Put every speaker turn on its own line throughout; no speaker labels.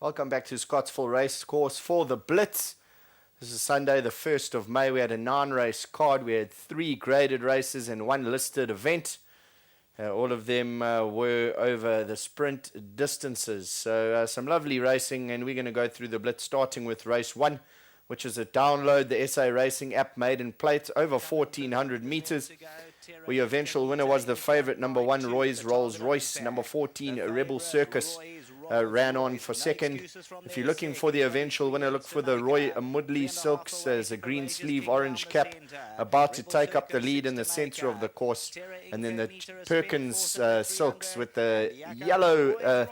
Welcome back to Scottsville Race Course for the Blitz. This is Sunday, the 1st of May. We had a 9-race card. We had 3 graded races and 1 listed event. All of them were over the sprint distances. So some lovely racing, and we're going to go through the Blitz, starting with race 1, which is a download the SA Racing app maiden plate over 1,400 meters. Your eventual winner was the favorite, number 1, Roy's Rolls Royce. Number 14, Rebel Circus, ran on for second. If you're looking for the eventual winner, look for the Roy Mudley Silks as a green sleeve, orange cap, about to take up the lead in the center of the course. And then the Perkins Silks with the yellow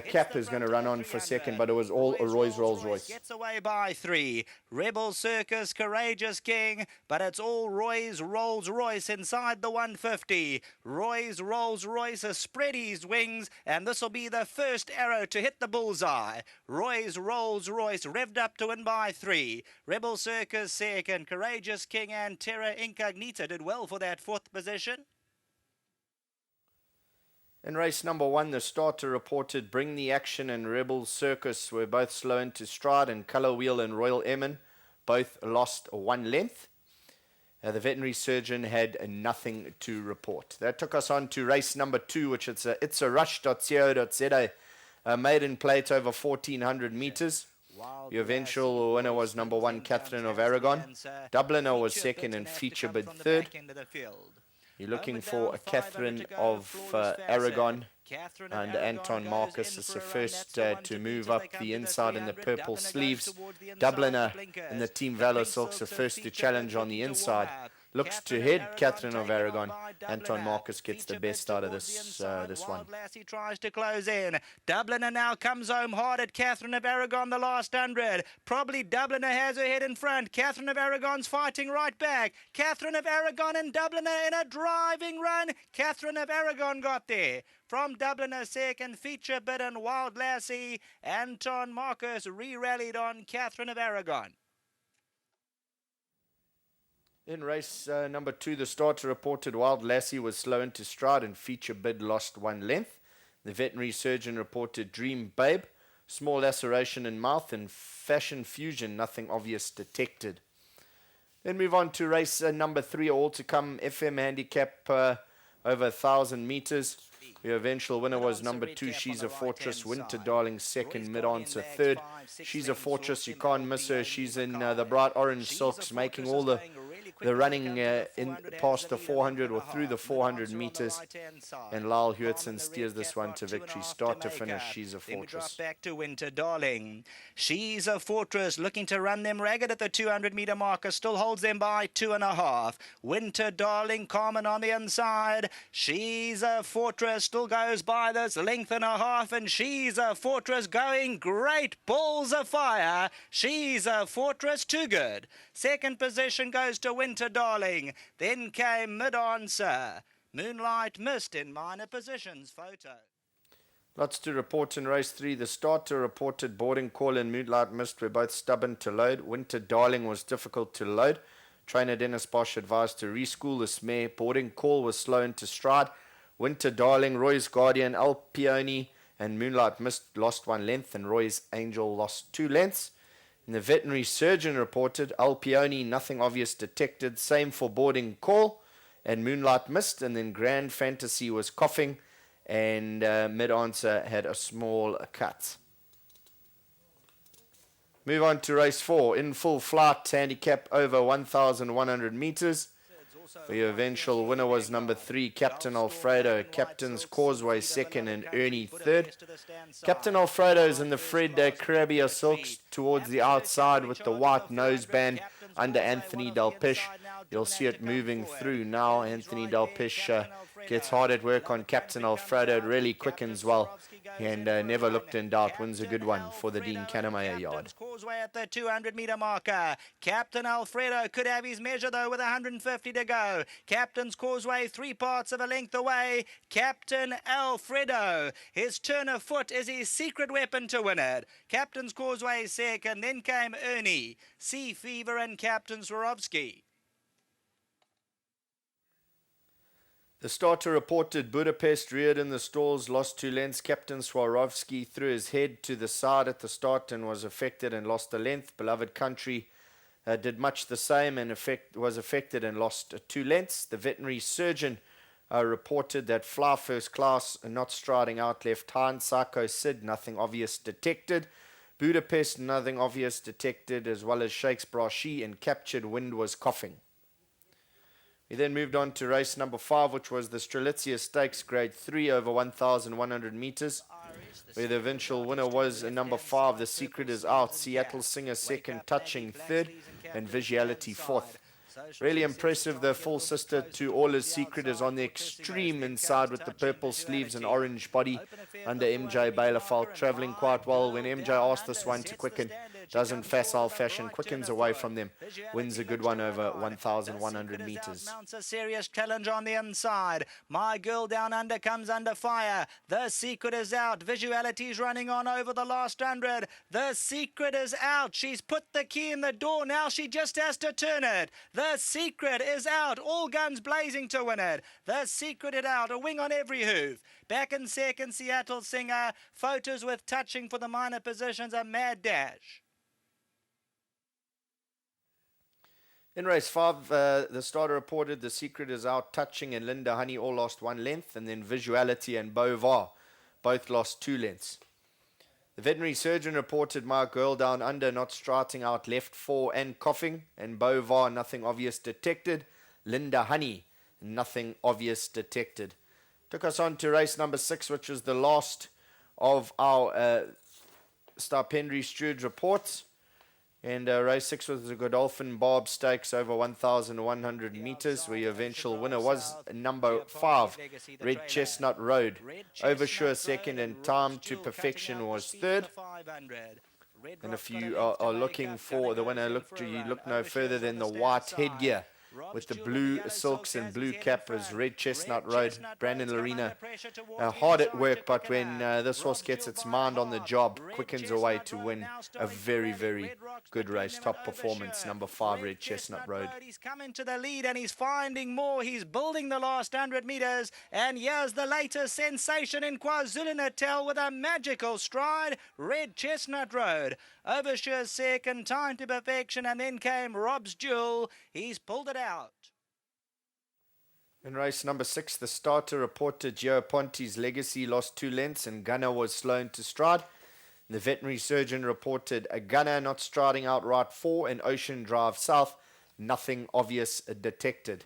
cap is going to run on for second, but it was all a Roy's Rolls Royce.
Gets away by 3. Rebel Circus, Courageous King, but it's all Roy's Rolls Royce inside the 150. Roy's Rolls Royce has spread his wings, and this will be the first arrow to hit the bullseye. Roy's Rolls Royce revved up to win by 3. Rebel Circus second, Courageous King and Terra Incognita did well for that 4th position.
In race number 1, the starter reported Bring the Action and Rebel Circus were both slow into stride, and Colour Wheel and Royal Emin both lost 1 length. The veterinary surgeon had nothing to report. That took us on to race number 2, which is it's a rush.co.za, a maiden plate over 1,400 meters. The eventual winner was number 1, Catherine of Aragon. Dubliner was second and Feature Bid third. You're looking for a Catherine of Aragon, and Anton Marcus is the first to move up the inside in the purple sleeves. Dubliner in the Team Valor Silks, the first to challenge on the inside. Looks to head Catherine of Aragon. Anton Marcus gets the best out of this one.
Lassie tries to close in. Dubliner now comes home hard at Catherine of Aragon the last 100. Probably Dubliner has her head in front. Catherine of Aragon's fighting right back. Catherine of Aragon and Dubliner in a driving run. Catherine of Aragon got there. From Dubliner second, Feature Bid and Wild Lassie. Anton Marcus re-rallied on Catherine of Aragon.
In race number 2, the starter reported Wild Lassie was slow into stride and Feature Bid lost 1 length. The veterinary surgeon reported Dream Babe, small laceration in mouth, and Fashion Fusion, nothing obvious detected. Then move on to race number 3, all to come, FM handicap over 1,000 meters. The eventual winner was number 2, She's a Fortress, Winter Darling second, Mid-Answer third. She's a Fortress, you can't miss her. She's in the bright orange silks, making all the running in past the 400 or through the 400 meters, and Lyle Hewitson steers this one to victory, start to finish. She's a Fortress.
Back to Winter Darling. She's a Fortress, looking to run them ragged at the 200-meter marker, still holds them by 2.5. Winter Darling, Carmen on the inside. She's a Fortress, still goes by this length and a half, and She's a Fortress going great, balls of fire. She's a Fortress, too good. Second position goes to Winter Darling. Then came Mid-Answer. Moonlight Mist in minor positions. Photo.
Lots to report in race 3. The starter reported Boarding Call and Moonlight Mist were both stubborn to load. Winter Darling was difficult to load. Trainer Dennis Bosch advised to reschool this mare. Boarding Call was slow into stride. Winter Darling, Roy's Guardian, El Peony, and Moonlight Mist lost 1 length, and Roy's Angel lost 2 lengths. And the veterinary surgeon reported El Peony, nothing obvious detected. Same for Boarding Call and Moonlight Mist. And then Grand Fantasy was coughing, and Mid-Answer had a small cut. Move on to race 4. In Full Flight, handicap over 1,100 meters. The eventual winner was number 3, Captain Alfredo. Captain's Causeway second and Ernie third. Captain Alfredo is in the Fred Carabia Silks towards the outside with the white noseband under Anthony Delpish. You'll see it moving through now. Anthony Delpish gets hard at work on Captain Alfredo. It really quickens well, and never looked in doubt. Wins a good one for the Dean Kannemeyer yard.
Causeway at the 200-meter marker. Captain Alfredo could have his measure, though, with 150 to go. Captain's Causeway 3 parts of a length away. Captain Alfredo. His turn of foot is his secret weapon to win it. Captain's Causeway second. Then came Ernie, Sea Fever, and Captain Swarovski.
The starter reported Budapest reared in the stalls, lost 2 lengths. Captain Swarovski threw his head to the side at the start and was affected and lost a length. Beloved Country did much the same and was affected and lost 2 lengths. The veterinary surgeon reported that Fly First Class not striding out left hind. Psycho Sid, nothing obvious detected. Budapest, nothing obvious detected, as well as Shakespeare She, and Captured Wind was coughing. We then moved on to race number 5, which was the Strelitzia Stakes, grade 3 over 1,100 meters, where the eventual winner was number 5, The Secret Is Out, Seattle Singer second, Touching third, and Visuality fourth. Really impressive. The full sister to All Is Secret is on the extreme inside with the purple sleeves and orange body under MJ Bailafalt, traveling quite well. When MJ asked this one to quicken, doesn't facile fashion, quickens away from them, wins a good one over 1,100 meters.
Mounts a serious challenge on the inside. My Girl Down Under comes under fire. The Secret Is Out. Visuality's running on over the last 100. The Secret Is Out. She's put the key in the door. Now she just has to turn it. The Secret Is Out. All guns blazing to win it. The Secret Is Out. A wing on every hoof. Back in second, Seattle Singer. Photos with Touching for the minor positions. A mad dash.
In race 5, the starter reported The Secret Is Out, Touching and Linda Honey all lost 1 length, and then Visuality and Bovar both lost 2 lengths. The veterinary surgeon reported My Girl Down Under not striding out left 4 and coughing, and Bovar nothing obvious detected. Linda Honey nothing obvious detected. Took us on to race number 6, which was the last of our Starpendry Steward reports. And race 6 was the Godolphin Barb Stakes over 1,100 meters, where your eventual winner was number 5, Red Chestnut Road. Oversure second, and Time to Perfection was third. And if you are looking for the winner, you look no further than the white headgear with the blue silks and blue cap as Red Chestnut Road. Brandon Lorena hard at work, but when this horse gets its mind on the job, quickens away to win a very, very good race. Top performance, number 5, Red Chestnut Road.
He's coming to the lead and he's finding more. He's building the last 100 meters. And here's the latest sensation in KwaZulu-Natal with a magical stride, Red Chestnut Road. Oversure second, Time to Perfection, and then came Rob's Jewel. He's pulled it out.
In race number 6, the starter reported Gio Ponti's Legacy lost 2 lengths and Gunner was slow to stride. The veterinary surgeon reported a Gunner not striding out right 4 and Ocean Drive South, nothing obvious detected.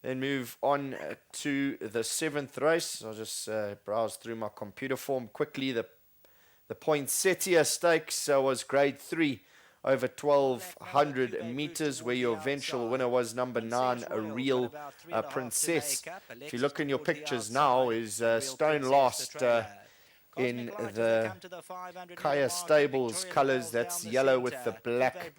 Then move on to the 7th race. I'll just browse through my computer form quickly. The Poinsettia Stakes was grade 3 over 1,200 meters, where your eventual winner was number 9, A Real Princess. If you look in your pictures now, is Stone Last in the Kaya Stables colours. That's yellow with the black,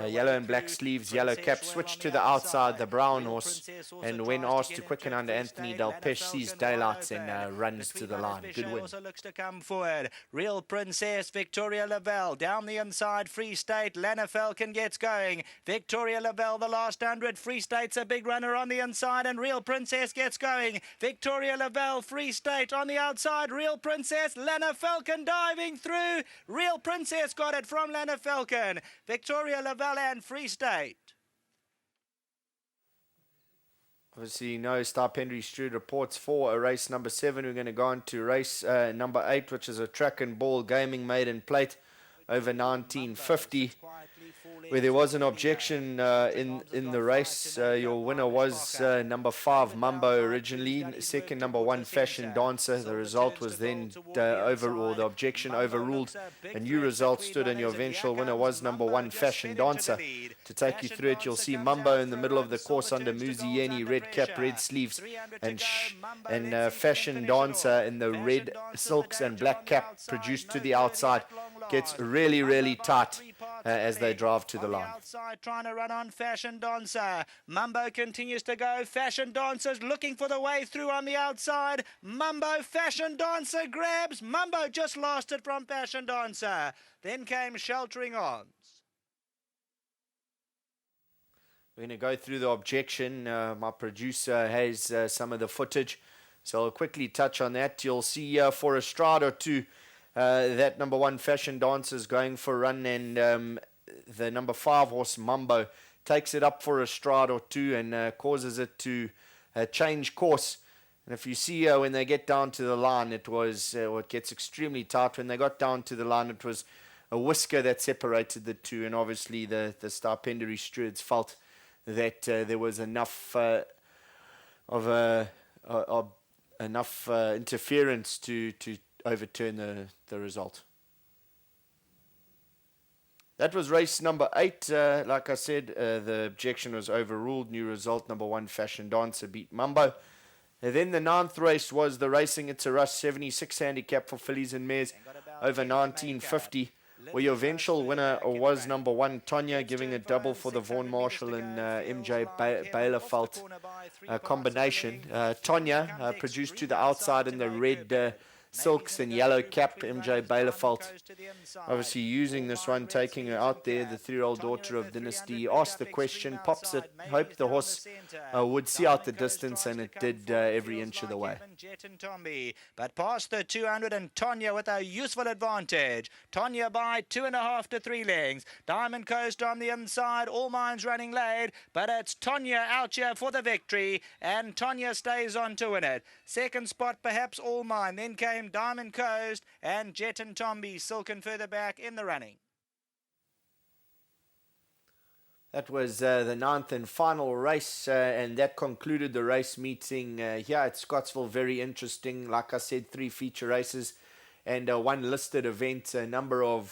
yellow and black sleeves, yellow cap. Switch to the outside, the brown horse, and when asked to quicken under Anthony Delpeche, sees daylights and runs to the line. Good win.
Also looks to come forward. Real Princess, Victoria Lavelle down the inside. Free State, Lana Falcon gets going. Victoria Lavelle the last 100. Free State's a big runner on the inside, and Real Princess gets going. Victoria Lavelle, Free State on the outside. Real Princess, Lana Falcon diving through. Real Princess got it from Lana Falcon. Victoria Lavelle and Free State.
Obviously, no Starpendry Steward reports for race number 7. We're going to go on to race number 8, which is a track and ball gaming maiden plate over 1950, where there was an objection in the race. Your winner was number 5, Mumbo originally. Second, number 1, Fashion Dancer. The result was then the objection overruled. A new result stood, and your eventual winner was number 1, Fashion Dancer. To take you through it, you'll see Mumbo in the middle of the course under Muzieni, red cap, red sleeves, and Fashion Dancer in the red silks and black cap produced to the outside. Gets really, really tight as they drive to the line.
Outside, trying to run on Fashion Dancer. Mumbo continues to go. Fashion Dancer's looking for the way through on the outside. Mumbo, Fashion Dancer grabs. Mumbo just lost it from Fashion Dancer. Then came Sheltering Arms.
We're going to go through the objection. My producer has some of the footage, so I'll quickly touch on that. You'll see for a stride or two that number 1 Fashion Dancer is going for a run, and the number 5 horse Mambo takes it up for a stride or two and causes it to change course. And if you see when they get down to the line, it gets extremely tight. When they got down to the line, it was a whisker that separated the two, and obviously the stipendiary stewards felt that there was enough interference to overturn the result. That was race number 8. Like I said, the objection was overruled. New result, number 1 Fashion Dancer beat Mambo. And then the 9th race was the Racing It's a Rush 76 handicap for fillies and mares over 1950. Well, your eventual winner was number 1 Tonya, giving a double for the Vaughan Marshall and MJ Baileyfelt combination. Tonya produced to the outside in the red silks and yellow cap. MJ Baileyfelt obviously using this one, taking her out there. The 3-year-old daughter of Dynasty asked the question, pops it, hoped the horse would see out the distance, and it did every inch of the way.
But past the 200, and Tonya with a useful advantage. Tonya by 2.5 to 3 lengths. Diamond Coast on the inside, All Minds running late, but it's Tonya out here for the victory, and Tonya stays on to win it. Second spot perhaps All Mine, then came Diamond Coast and Jet and Tomby silken further back in the running.
That was the 9th and final race, and that concluded the race meeting here at Scottsville. Very interesting. Like I said, 3 feature races and 1 listed event. A number of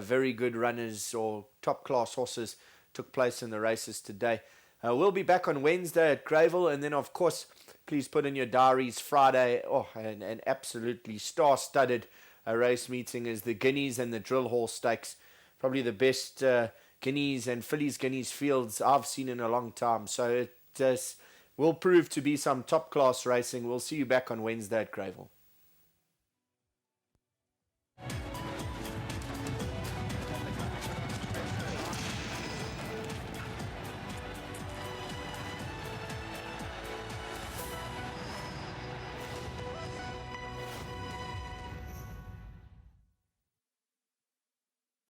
very good runners or top class horses took place in the races today. We'll be back on Wednesday at Greyville, and then of course please put in your diaries Friday. An absolutely star-studded race meeting is the Guineas and the Drill Hall Stakes. Probably the best Guineas and Fillies Guineas fields I've seen in a long time. So it will prove to be some top-class racing. We'll see you back on Wednesday at Greyville.